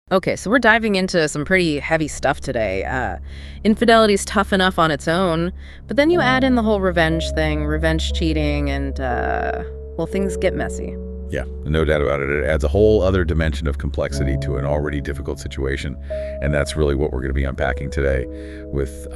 Okay, so we're diving into some pretty heavy stuff today. Infidelity's tough enough on its own, but then you add in the whole revenge thing, revenge cheating, and, well, things get messy. Yeah, no doubt about it. It adds a whole other dimension of complexity to an already difficult situation. And that's really what we're going to be unpacking today with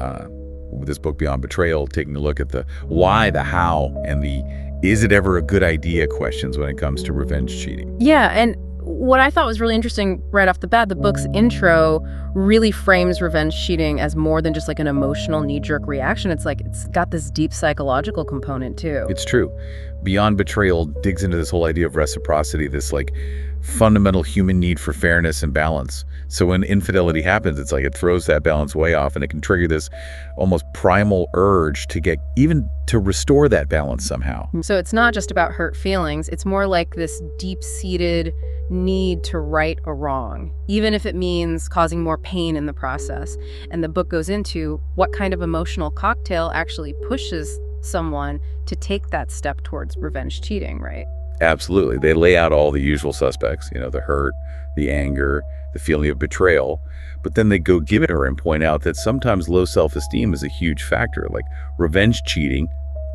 this book, Beyond Betrayal, taking a look at the why, the how, and the is it ever a good idea questions when it comes to revenge cheating. Yeah, and what I thought was really interesting right off the bat, the book's intro really frames revenge cheating as more than just like an emotional knee-jerk reaction. It's like it's got this deep psychological component too. It's true. Beyond Betrayal digs into this whole idea of reciprocity, this like fundamental human need for fairness and balance. So when infidelity happens, it's like it throws that balance way off, and it can trigger this almost primal urge to get even to restore that balance somehow. So it's not just about hurt feelings. It's more like this deep-seated need to right a wrong, even if it means causing more pain in the process. And the book goes into what kind of emotional cocktail actually pushes someone to take that step towards revenge cheating, right? Absolutely. They lay out all the usual suspects, the hurt, the anger, the feeling of betrayal. But then they go give it her and point out that sometimes low self-esteem is a huge factor. Like revenge cheating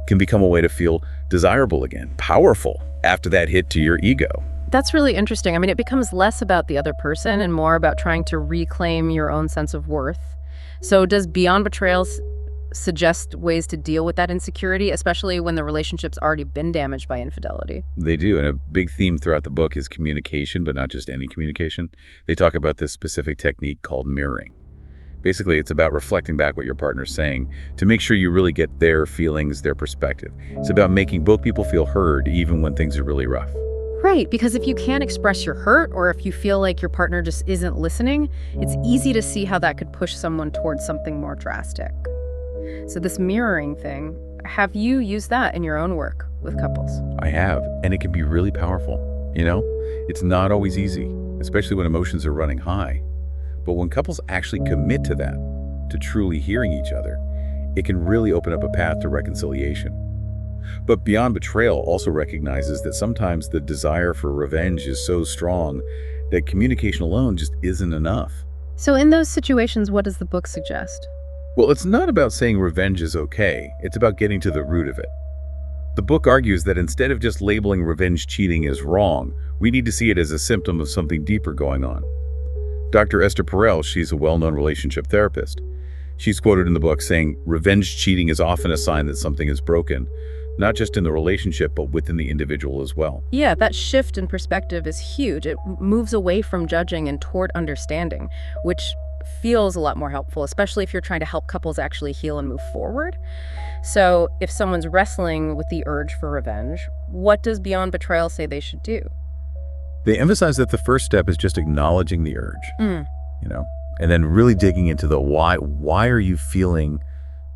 can become a way to feel desirable again, powerful after that hit to your ego. That's really interesting. I mean, it becomes less about the other person and more about trying to reclaim your own sense of worth. So does Beyond Betrayal suggest ways to deal with that insecurity, especially when the relationship's already been damaged by infidelity? They do, and a big theme throughout the book is communication, but not just any communication. They talk about this specific technique called mirroring. Basically, it's about reflecting back what your partner's saying to make sure you really get their feelings, their perspective. It's about making both people feel heard even when things are really rough. Right, because if you can't express your hurt or if you feel like your partner just isn't listening, it's easy to see how that could push someone towards something more drastic. So this mirroring thing, have you used that in your own work with couples? I have, and it can be really powerful. It's not always easy, especially when emotions are running high. But when couples actually commit to that, to truly hearing each other, it can really open up a path to reconciliation. But Beyond Betrayal also recognizes that sometimes the desire for revenge is so strong that communication alone just isn't enough. So in those situations, what does the book suggest? Well, it's not about saying revenge is okay. It's about getting to the root of it. The book argues that instead of just labeling revenge cheating as wrong, we need to see it as a symptom of something deeper going on. Dr. Esther Perel, she's a well-known relationship therapist. She's quoted in the book saying, "Revenge cheating is often a sign that something is broken, not just in the relationship, but within the individual as well." Yeah, that shift in perspective is huge. It moves away from judging and toward understanding, which feels a lot more helpful, especially if you're trying to help couples actually heal and move forward. So if someone's wrestling with the urge for revenge, what does Beyond Betrayal say they should do? They emphasize that the first step is just acknowledging the urge, and then really digging into the why. Why are you feeling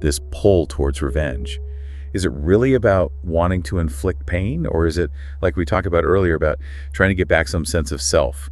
this pull towards revenge? Is it really about wanting to inflict pain, or is it, like we talked about earlier, about trying to get back some sense of self?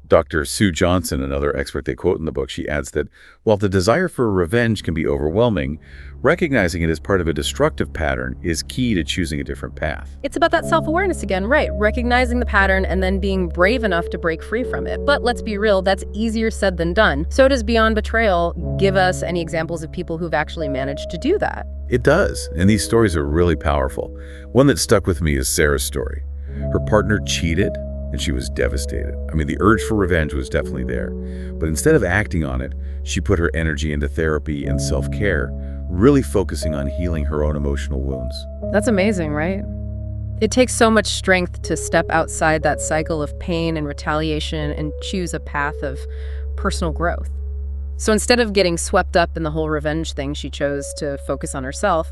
Dr. Sue Johnson, another expert they quote in the book, she adds that while the desire for revenge can be overwhelming, recognizing it as part of a destructive pattern is key to choosing a different path. It's about that self-awareness again, right? Recognizing the pattern and then being brave enough to break free from it. But let's be real, that's easier said than done. So does Beyond Betrayal give us any examples of people who've actually managed to do that? It does, and these stories are really powerful. One that stuck with me is Sarah's story. Her partner cheated, and she was devastated. I mean, the urge for revenge was definitely there. But instead of acting on it, she put her energy into therapy and self-care, really focusing on healing her own emotional wounds. That's amazing, right? It takes so much strength to step outside that cycle of pain and retaliation and choose a path of personal growth. So instead of getting swept up in the whole revenge thing, she chose to focus on herself.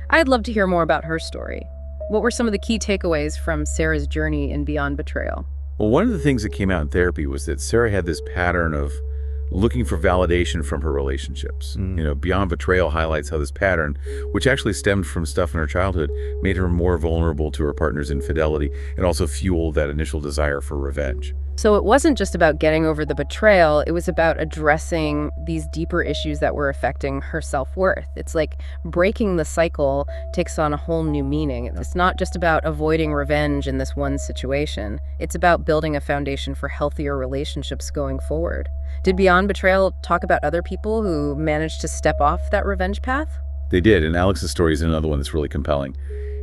I'd love to hear more about her story. What were some of the key takeaways from Sarah's journey in Beyond Betrayal? Well, one of the things that came out in therapy was that Sarah had this pattern of looking for validation from her relationships. Beyond Betrayal highlights how this pattern, which actually stemmed from stuff in her childhood, made her more vulnerable to her partner's infidelity and also fueled that initial desire for revenge. So it wasn't just about getting over the betrayal, it was about addressing these deeper issues that were affecting her self-worth. It's like breaking the cycle takes on a whole new meaning. It's not just about avoiding revenge in this one situation. It's about building a foundation for healthier relationships going forward. Did Beyond Betrayal talk about other people who managed to step off that revenge path? They did, and Alex's story is another one that's really compelling.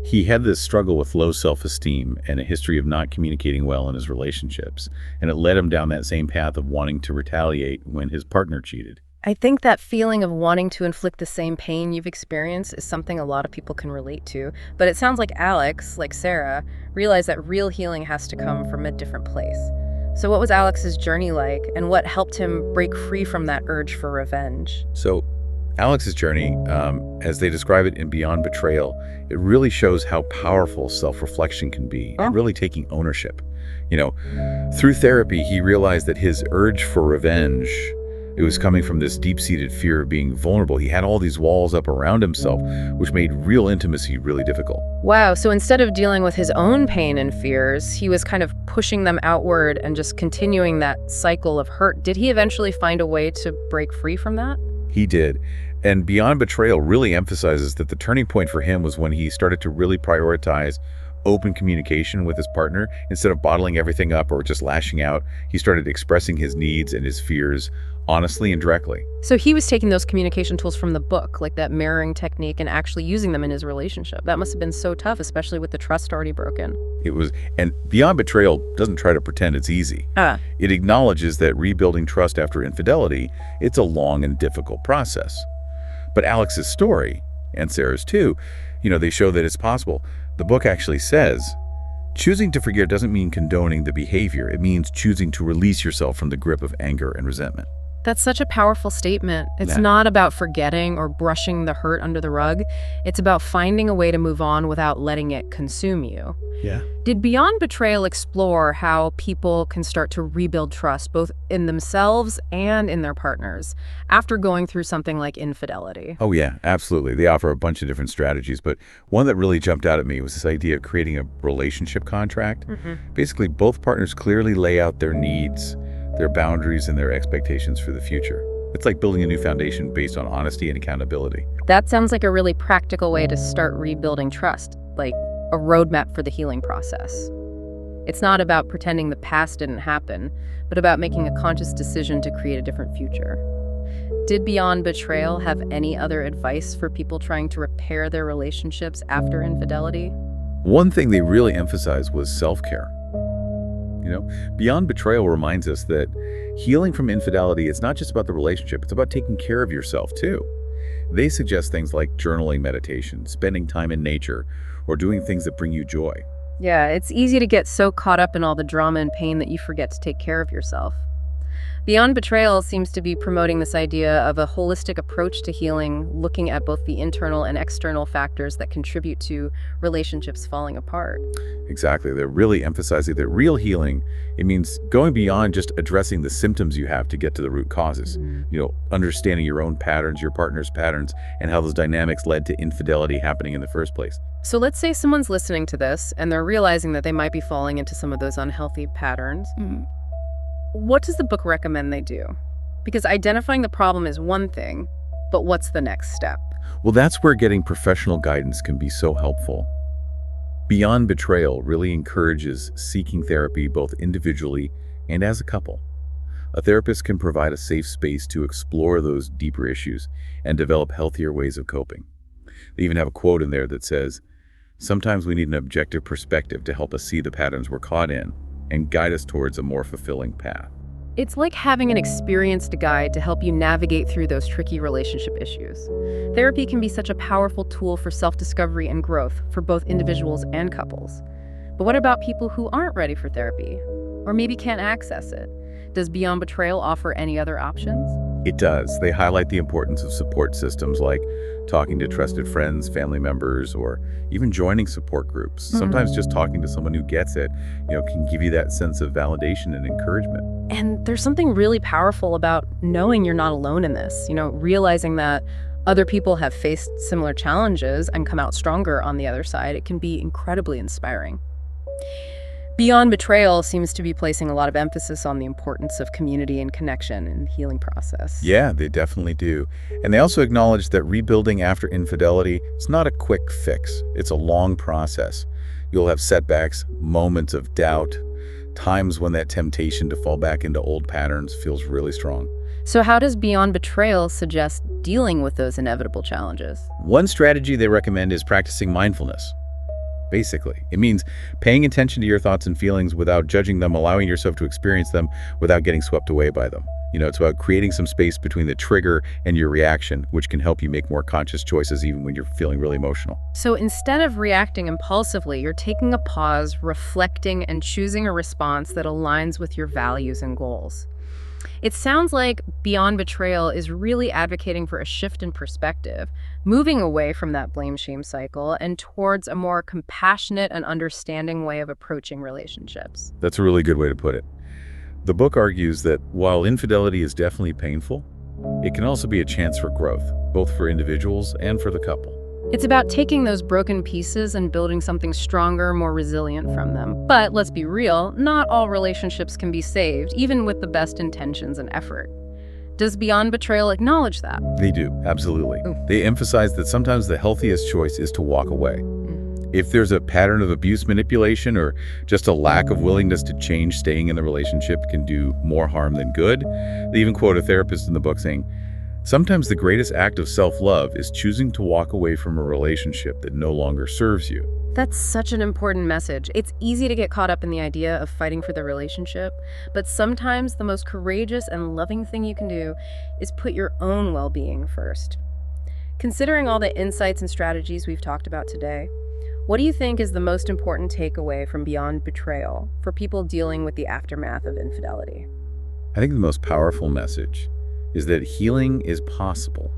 He had this struggle with low self-esteem and a history of not communicating well in his relationships, and it led him down that same path of wanting to retaliate when his partner cheated. I think that feeling of wanting to inflict the same pain you've experienced is something a lot of people can relate to. But it sounds like Alex, like Sarah, realized that real healing has to come from a different place. So what was Alex's journey like, and what helped him break free from that urge for revenge? So Alex's journey, as they describe it in Beyond Betrayal, it really shows how powerful self-reflection can be, and really taking ownership. Through therapy, he realized that his urge for revenge, it was coming from this deep-seated fear of being vulnerable. He had all these walls up around himself, which made real intimacy really difficult. Wow, so instead of dealing with his own pain and fears, he was kind of pushing them outward and just continuing that cycle of hurt. Did he eventually find a way to break free from that? He did. And Beyond Betrayal really emphasizes that the turning point for him was when he started to really prioritize open communication with his partner. Instead of bottling everything up or just lashing out, he started expressing his needs and his fears honestly and directly. So he was taking those communication tools from the book, like that mirroring technique, and actually using them in his relationship. That must have been so tough, especially with the trust already broken. It was, and Beyond Betrayal doesn't try to pretend it's easy. It acknowledges that rebuilding trust after infidelity, it's a long and difficult process. But Alex's story, and Sarah's too, they show that it's possible. The book actually says, choosing to forgive doesn't mean condoning the behavior. It means choosing to release yourself from the grip of anger and resentment. That's such a powerful statement. It's not about forgetting or brushing the hurt under the rug. It's about finding a way to move on without letting it consume you. Yeah. Did Beyond Betrayal explore how people can start to rebuild trust, both in themselves and in their partners, after going through something like infidelity? Oh yeah, absolutely. They offer a bunch of different strategies, but one that really jumped out at me was this idea of creating a relationship contract. Basically, both partners clearly lay out their needs, their boundaries, and their expectations for the future. It's like building a new foundation based on honesty and accountability. That sounds like a really practical way to start rebuilding trust, like a roadmap for the healing process. It's not about pretending the past didn't happen, but about making a conscious decision to create a different future. Did Beyond Betrayal have any other advice for people trying to repair their relationships after infidelity? One thing they really emphasized was self-care. Beyond Betrayal reminds us that healing from infidelity is not just about the relationship, it's about taking care of yourself too. They suggest things like journaling, meditation, spending time in nature, or doing things that bring you joy. Yeah, it's easy to get so caught up in all the drama and pain that you forget to take care of yourself. Beyond Betrayal seems to be promoting this idea of a holistic approach to healing, looking at both the internal and external factors that contribute to relationships falling apart. Exactly. They're really emphasizing that real healing, it means going beyond just addressing the symptoms you have to get to the root causes. Understanding your own patterns, your partner's patterns, and how those dynamics led to infidelity happening in the first place. So let's say someone's listening to this and they're realizing that they might be falling into some of those unhealthy patterns. What does the book recommend they do? Because identifying the problem is one thing, but what's the next step? Well, that's where getting professional guidance can be so helpful. Beyond Betrayal really encourages seeking therapy both individually and as a couple. A therapist can provide a safe space to explore those deeper issues and develop healthier ways of coping. They even have a quote in there that says, "Sometimes we need an objective perspective to help us see the patterns we're caught in and guide us towards a more fulfilling path." It's like having an experienced guide to help you navigate through those tricky relationship issues. Therapy can be such a powerful tool for self-discovery and growth for both individuals and couples. But what about people who aren't ready for therapy, or maybe can't access it? Does Beyond Betrayal offer any other options? It does. They highlight the importance of support systems like talking to trusted friends, family members, or even joining support groups. Sometimes just talking to someone who gets it, can give you that sense of validation and encouragement. And there's something really powerful about knowing you're not alone in this, realizing that other people have faced similar challenges and come out stronger on the other side. It can be incredibly inspiring. Beyond Betrayal seems to be placing a lot of emphasis on the importance of community and connection in the healing process. Yeah, they definitely do. And they also acknowledge that rebuilding after infidelity is not a quick fix. It's a long process. You'll have setbacks, moments of doubt, times when that temptation to fall back into old patterns feels really strong. So how does Beyond Betrayal suggest dealing with those inevitable challenges? One strategy they recommend is practicing mindfulness. Basically, it means paying attention to your thoughts and feelings without judging them, allowing yourself to experience them without getting swept away by them. It's about creating some space between the trigger and your reaction, which can help you make more conscious choices even when you're feeling really emotional. So instead of reacting impulsively, you're taking a pause, reflecting, and choosing a response that aligns with your values and goals. It sounds like Beyond Betrayal is really advocating for a shift in perspective, moving away from that blame-shame cycle and towards a more compassionate and understanding way of approaching relationships. That's a really good way to put it. The book argues that while infidelity is definitely painful, it can also be a chance for growth, both for individuals and for the couple. It's about taking those broken pieces and building something stronger, more resilient from them. But let's be real, not all relationships can be saved, even with the best intentions and effort. Does Beyond Betrayal acknowledge that? They do, absolutely. They emphasize that sometimes the healthiest choice is to walk away. If there's a pattern of abuse, manipulation, or just a lack of willingness to change, staying in the relationship can do more harm than good. They even quote a therapist in the book saying, "Sometimes the greatest act of self-love is choosing to walk away from a relationship that no longer serves you." That's such an important message. It's easy to get caught up in the idea of fighting for the relationship, but sometimes the most courageous and loving thing you can do is put your own well-being first. Considering all the insights and strategies we've talked about today, what do you think is the most important takeaway from Beyond Betrayal for people dealing with the aftermath of infidelity? I think the most powerful message is that healing is possible,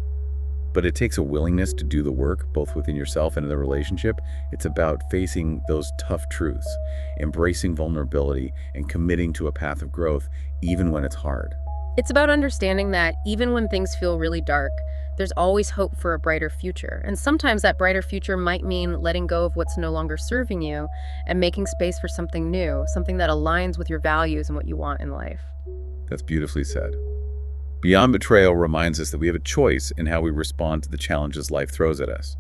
but it takes a willingness to do the work, both within yourself and in the relationship. It's about facing those tough truths, embracing vulnerability, and committing to a path of growth, even when it's hard. It's about understanding that even when things feel really dark, there's always hope for a brighter future. And sometimes that brighter future might mean letting go of what's no longer serving you and making space for something new, something that aligns with your values and what you want in life. That's beautifully said. Beyond Betrayal reminds us that we have a choice in how we respond to the challenges life throws at us.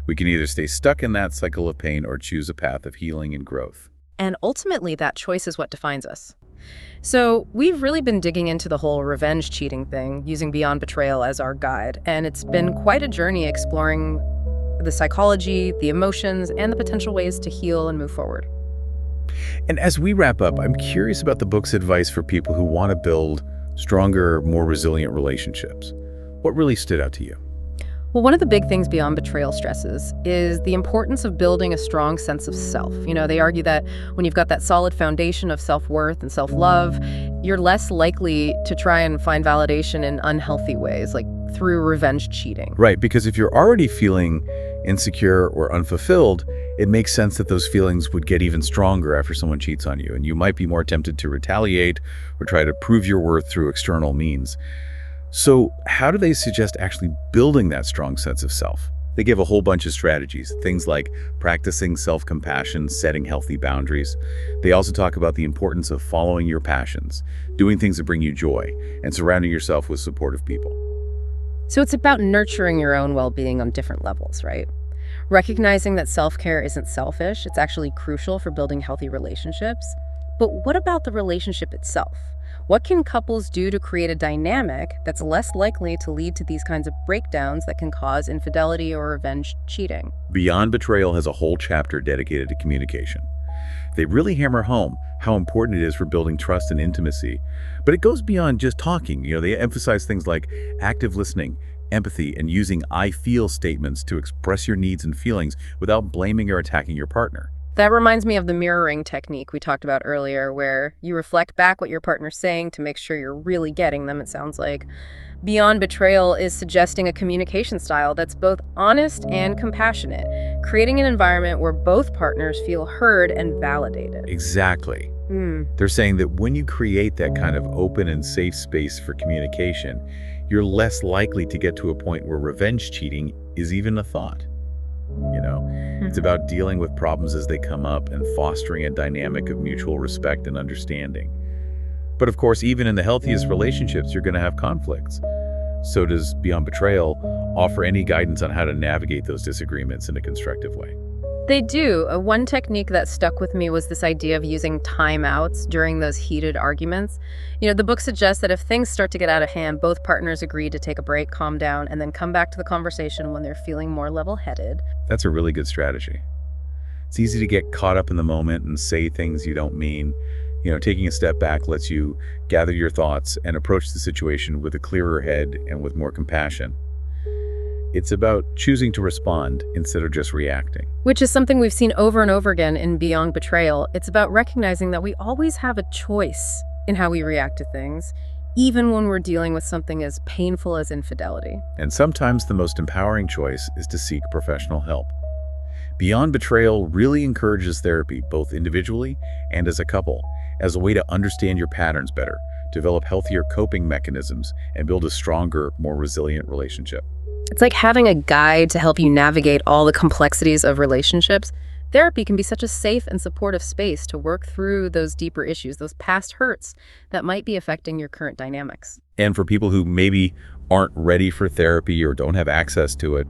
We can either stay stuck in that cycle of pain or choose a path of healing and growth. And ultimately, that choice is what defines us. So we've really been digging into the whole revenge cheating thing, using Beyond Betrayal as our guide. And it's been quite a journey exploring the psychology, the emotions, and the potential ways to heal and move forward. And as we wrap up, I'm curious about the book's advice for people who want to build stronger, more resilient relationships. What really stood out to you? Well, one of the big things Beyond Betrayal stresses is the importance of building a strong sense of self. They argue that when you've got that solid foundation of self-worth and self-love, you're less likely to try and find validation in unhealthy ways, like through revenge cheating. Right, because if you're already feeling insecure or unfulfilled, it makes sense that those feelings would get even stronger after someone cheats on you, and you might be more tempted to retaliate or try to prove your worth through external means. So how do they suggest actually building that strong sense of self? They give a whole bunch of strategies, things like practicing self-compassion, setting healthy boundaries. They also talk about the importance of following your passions, doing things that bring you joy, and surrounding yourself with supportive people. So it's about nurturing your own well-being on different levels, right? Recognizing that self-care isn't selfish, it's actually crucial for building healthy relationships. But what about the relationship itself? What can couples do to create a dynamic that's less likely to lead to these kinds of breakdowns that can cause infidelity or revenge cheating? Beyond Betrayal has a whole chapter dedicated to communication. They really hammer home how important it is for building trust and intimacy. But it goes beyond just talking. They emphasize things like active listening, empathy, and using "I feel" statements to express your needs and feelings without blaming or attacking your partner. That reminds me of the mirroring technique we talked about earlier, where you reflect back what your partner's saying to make sure you're really getting them, it sounds like. Beyond Betrayal is suggesting a communication style that's both honest and compassionate, creating an environment where both partners feel heard and validated. Exactly. They're saying that when you create that kind of open and safe space for communication, you're less likely to get to a point where revenge cheating is even a thought. you know? It's about dealing with problems as they come up and fostering a dynamic of mutual respect and understanding. But of course, even in the healthiest relationships, you're going to have conflicts. So does Beyond Betrayal offer any guidance on how to navigate those disagreements in a constructive way? They do. One technique that stuck with me was this idea of using timeouts during those heated arguments. The book suggests that if things start to get out of hand, both partners agree to take a break, calm down, and then come back to the conversation when they're feeling more level-headed. That's a really good strategy. It's easy to get caught up in the moment and say things you don't mean. Taking a step back lets you gather your thoughts and approach the situation with a clearer head and with more compassion. It's about choosing to respond instead of just reacting. Which is something we've seen over and over again in Beyond Betrayal. It's about recognizing that we always have a choice in how we react to things, even when we're dealing with something as painful as infidelity. And sometimes the most empowering choice is to seek professional help. Beyond Betrayal really encourages therapy, both individually and as a couple, as a way to understand your patterns better, develop healthier coping mechanisms, and build a stronger, more resilient relationship. It's like having a guide to help you navigate all the complexities of relationships. Therapy can be such a safe and supportive space to work through those deeper issues, those past hurts that might be affecting your current dynamics. And for people who maybe aren't ready for therapy or don't have access to it,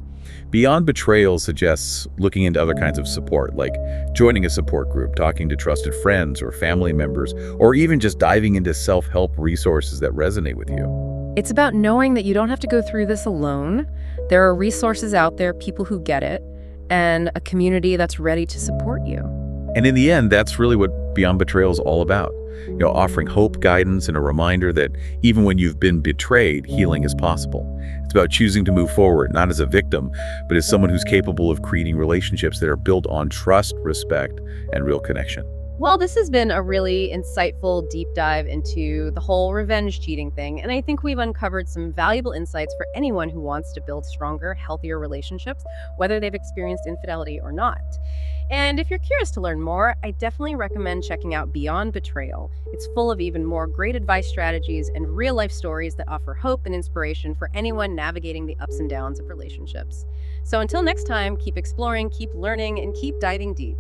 Beyond Betrayal suggests looking into other kinds of support, like joining a support group, talking to trusted friends or family members, or even just diving into self-help resources that resonate with you. It's about knowing that you don't have to go through this alone. There are resources out there, people who get it, and a community that's ready to support you. And in the end, that's really what Beyond Betrayal is all about. Offering hope, guidance, and a reminder that even when you've been betrayed, healing is possible. It's about choosing to move forward, not as a victim, but as someone who's capable of creating relationships that are built on trust, respect, and real connection. Well, this has been a really insightful deep dive into the whole revenge cheating thing, and I think we've uncovered some valuable insights for anyone who wants to build stronger, healthier relationships, whether they've experienced infidelity or not. And if you're curious to learn more, I definitely recommend checking out Beyond Betrayal. It's full of even more great advice strategies and real-life stories that offer hope and inspiration for anyone navigating the ups and downs of relationships. So until next time, keep exploring, keep learning, and keep diving deep.